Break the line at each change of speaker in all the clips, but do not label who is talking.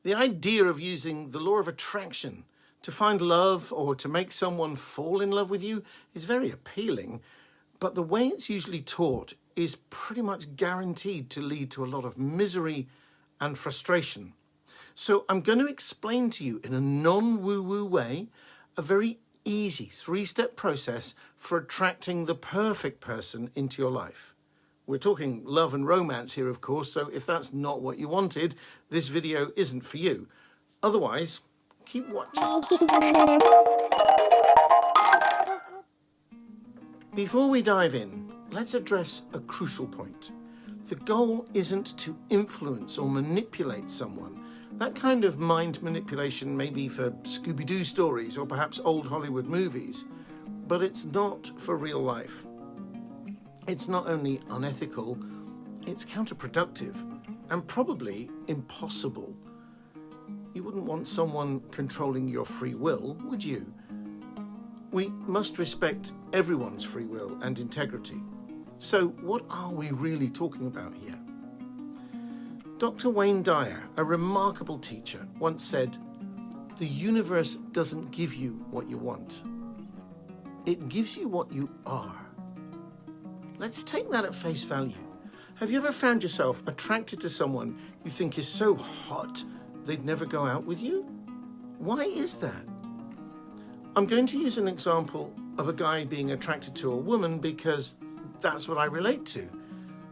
The idea of using the law of attraction to find love or to make someone fall in love with you is very appealing, but the way it's usually taught is pretty much guaranteed to lead to a lot of misery and frustration. So I'm going to explain to you in a non-woo-woo way a very easy 3-step process for attracting the perfect person into your life. We're talking love and romance here, of course, so if that's not what you wanted, this video isn't for you. Otherwise, keep watching. Before we dive in, let's address a crucial point. The goal isn't to influence or manipulate someone. That kind of mind manipulation may be for Scooby-Doo stories or perhaps old Hollywood movies, but it's not for real life. It's not only unethical, it's counterproductive and probably impossible. You wouldn't want someone controlling your free will, would you? We must respect everyone's free will and integrity. So what are we really talking about here? Dr. Wayne Dyer, a remarkable teacher, once said, "The universe doesn't give you what you want. It gives you what you are." Let's take that at face value. Have you ever found yourself attracted to someone you think is so hot they'd never go out with you? Why is that? I'm going to use an example of a guy being attracted to a woman because that's what I relate to.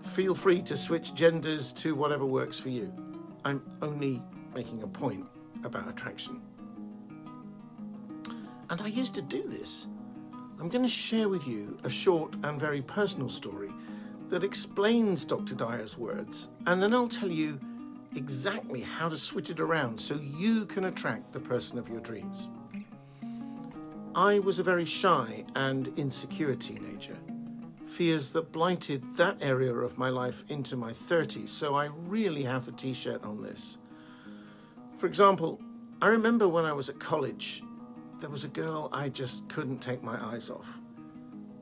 Feel free to switch genders to whatever works for you. I'm only making a point about attraction. And I used to do this. I'm going to share with you a short and very personal story that explains Dr. Dyer's words, and then I'll tell you exactly how to switch it around so you can attract the person of your dreams. I was a very shy and insecure teenager, fears that blighted that area of my life into my 30s, so I really have the t-shirt on this. For example, I remember when I was at college, there was a girl I just couldn't take my eyes off.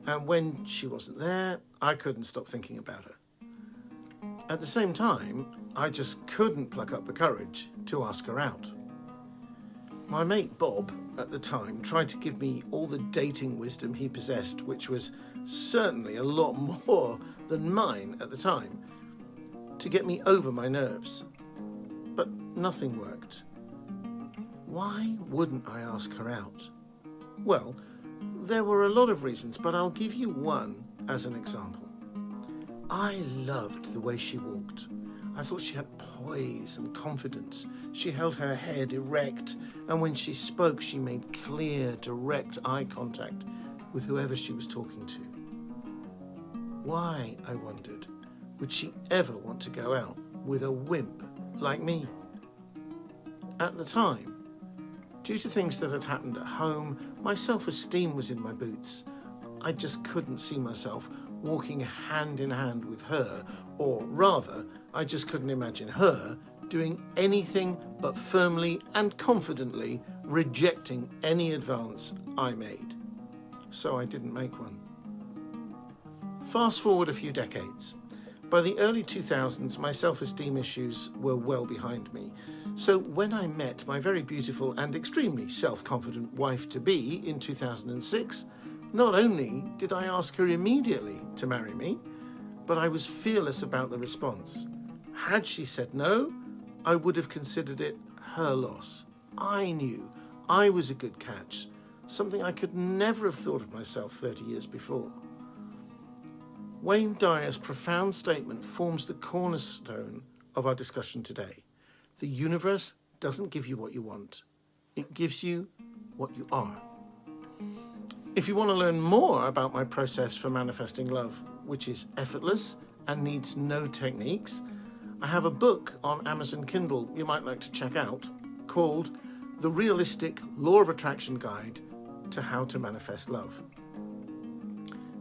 And when she wasn't there, I couldn't stop thinking about her. At the same time, I just couldn't pluck up the courage to ask her out. My mate Bob, at the time, tried to give me all the dating wisdom he possessed, which was certainly a lot more than mine at the time, to get me over my nerves. But nothing worked. Why wouldn't I ask her out? Well, there were a lot of reasons, but I'll give you one as an example. I loved the way she walked. I thought she had poise and confidence. She held her head erect, and when she spoke, she made clear, direct eye contact with whoever she was talking to. Why, I wondered, would she ever want to go out with a wimp like me? At the time, due to things that had happened at home, my self-esteem was in my boots. I just couldn't see myself walking hand in hand with her, or rather, I just couldn't imagine her doing anything but firmly and confidently rejecting any advance I made. So I didn't make one. Fast forward a few decades. By the early 2000s, my self-esteem issues were well behind me. So when I met my very beautiful and extremely self-confident wife-to-be in 2006, not only did I ask her immediately to marry me, but I was fearless about the response. Had she said no, I would have considered it her loss. I knew I was a good catch, something I could never have thought of myself 30 years before. Wayne Dyer's profound statement forms the cornerstone of our discussion today. The universe doesn't give you what you want. It gives you what you are. If you want to learn more about my process for manifesting love, which is effortless and needs no techniques, I have a book on Amazon Kindle you might like to check out called The Realistic Law of Attraction Guide to How to Manifest Love.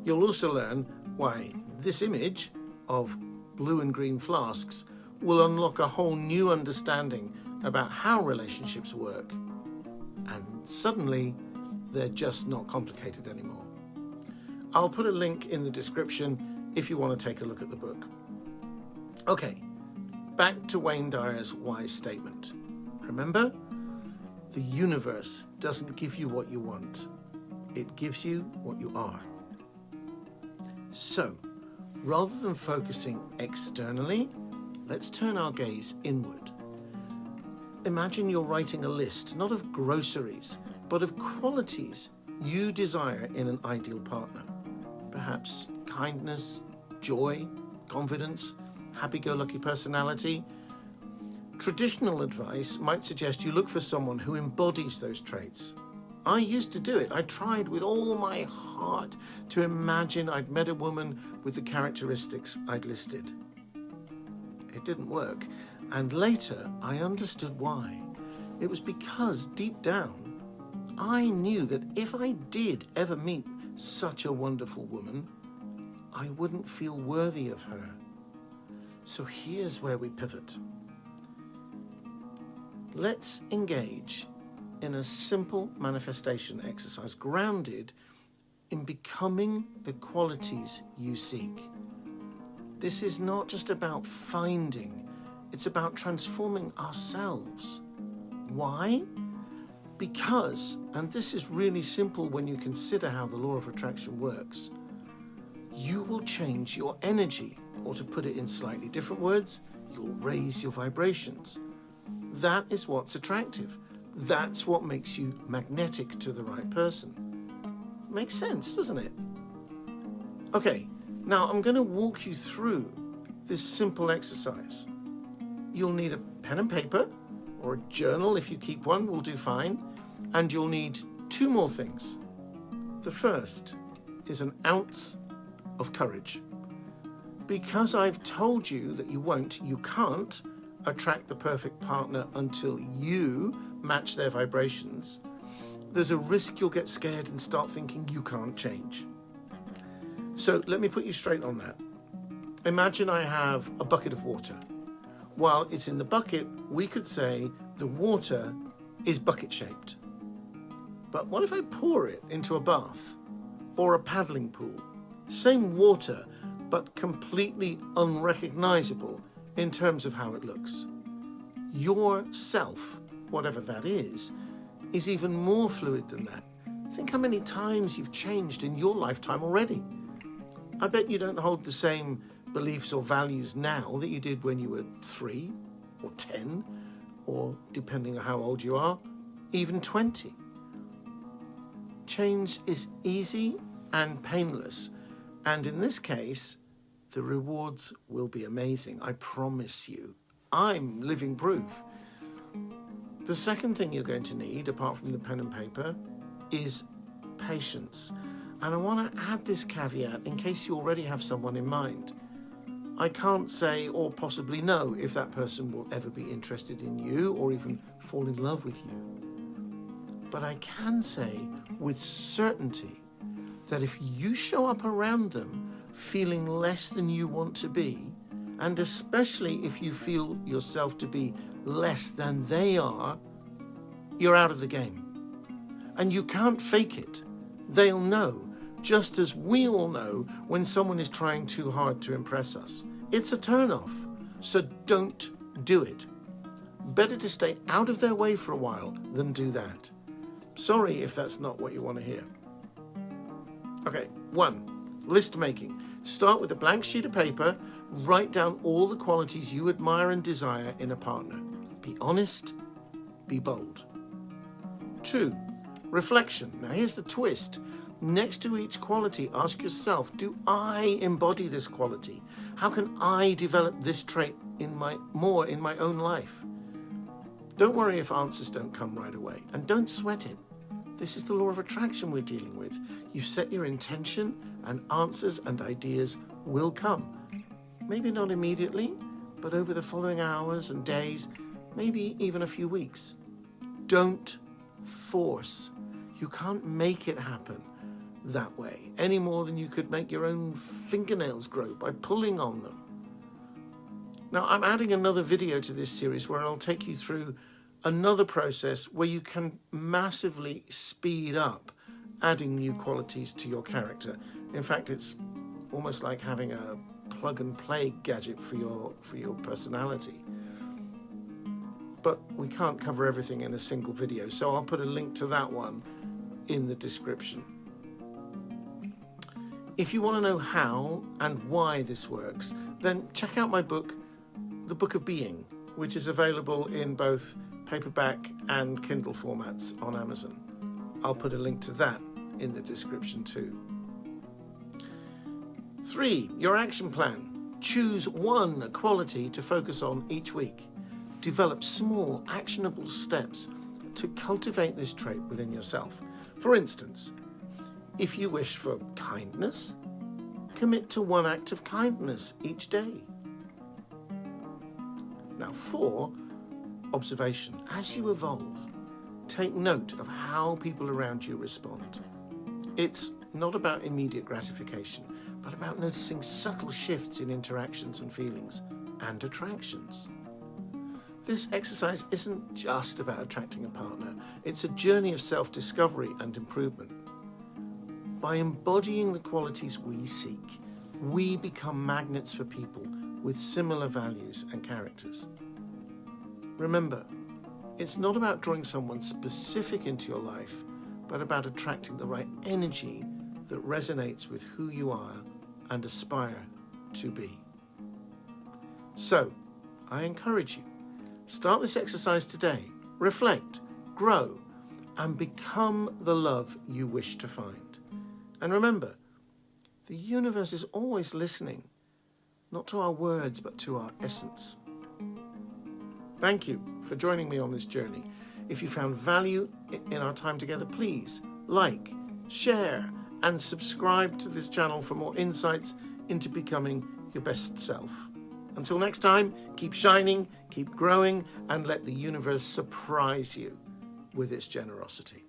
You'll also learn why this image of blue and green flasks will unlock a whole new understanding about how relationships work. And suddenly, they're just not complicated anymore. I'll put a link in the description if you want to take a look at the book. Okay, back to Wayne Dyer's wise statement. Remember, the universe doesn't give you what you want. It gives you what you are. So, rather than focusing externally, let's turn our gaze inward. Imagine you're writing a list, not of groceries, but of qualities you desire in an ideal partner. Perhaps kindness, joy, confidence, happy-go-lucky personality. Traditional advice might suggest you look for someone who embodies those traits. I used to do it. I tried with all my heart to imagine I'd met a woman with the characteristics I'd listed. It didn't work, and later I understood why. It was because deep down, I knew that if I did ever meet such a wonderful woman, I wouldn't feel worthy of her. So here's where we pivot. Let's engage in a simple manifestation exercise grounded in becoming the qualities you seek. This is not just about finding, it's about transforming ourselves. Why? Because, and this is really simple when you consider how the law of attraction works, you will change your energy, or to put it in slightly different words, you'll raise your vibrations. That is what's attractive. That's what makes you magnetic to the right person. Makes sense, doesn't it? Okay, now I'm going to walk you through this simple exercise. You'll need a pen and paper, or a journal if you keep one, will do fine. And you'll need two more things. The first is an ounce of courage. Because I've told you that you can't attract the perfect partner until you match their vibrations, there's a risk you'll get scared and start thinking you can't change. So let me put you straight on that. Imagine I have a bucket of water. While it's in the bucket, we could say the water is bucket-shaped. But what if I pour it into a bath or a paddling pool? Same water, but completely unrecognizable in terms of how it looks. Your self, whatever that is even more fluid than that. Think how many times you've changed in your lifetime already. I bet you don't hold the same beliefs or values now that you did when you were 3 or 10, or depending on how old you are, even 20. Change is easy and painless, and in this case, the rewards will be amazing, I promise you. I'm living proof. The second thing you're going to need, apart from the pen and paper, is patience. And I want to add this caveat in case you already have someone in mind. I can't say or possibly know if that person will ever be interested in you or even fall in love with you. But I can say with certainty that if you show up around them feeling less than you want to be, and especially if you feel yourself to be less than they are, you're out of the game. And you can't fake it. They'll know, just as we all know when someone is trying too hard to impress us. It's a turn-off, so don't do it. Better to stay out of their way for a while than do that. Sorry if that's not what you want to hear. Okay, 1, list making. Start with a blank sheet of paper. Write down all the qualities you admire and desire in a partner. Be honest, be bold. 2, reflection. Now here's the twist. Next to each quality, ask yourself, do I embody this quality? How can I develop this trait in my own life? Don't worry if answers don't come right away, and don't sweat it. This is the law of attraction we're dealing with. You've set your intention, and answers and ideas will come. Maybe not immediately, but over the following hours and days, maybe even a few weeks. Don't force. You can't make it happen that way any more than you could make your own fingernails grow by pulling on them. Now, I'm adding another video to this series where I'll take you through another process where you can massively speed up adding new qualities to your character. In fact, it's almost like having a plug and play gadget for your personality. but we can't cover everything in a single video, so I'll put a link to that one in the description. If you want to know how and why this works, then check out my book, The Book of Being, which is available in both paperback and Kindle formats on Amazon. I'll put a link to that in the description too. 3, your action plan. Choose one quality to focus on each week. Develop small, actionable steps to cultivate this trait within yourself. For instance, if you wish for kindness, commit to one act of kindness each day. Now 4, observation. As you evolve, take note of how people around you respond. It's not about immediate gratification, but about noticing subtle shifts in interactions and feelings and attractions. This exercise isn't just about attracting a partner, it's a journey of self-discovery and improvement. By embodying the qualities we seek, we become magnets for people with similar values and characters. Remember, it's not about drawing someone specific into your life, but about attracting the right energy that resonates with who you are and aspire to be. So, I encourage you, start this exercise today, reflect, grow, and become the love you wish to find. And remember, the universe is always listening, not to our words, but to our essence. Thank you for joining me on this journey. If you found value in our time together, please like, share, and subscribe to this channel for more insights into becoming your best self. Until next time, keep shining, keep growing, and let the universe surprise you with its generosity.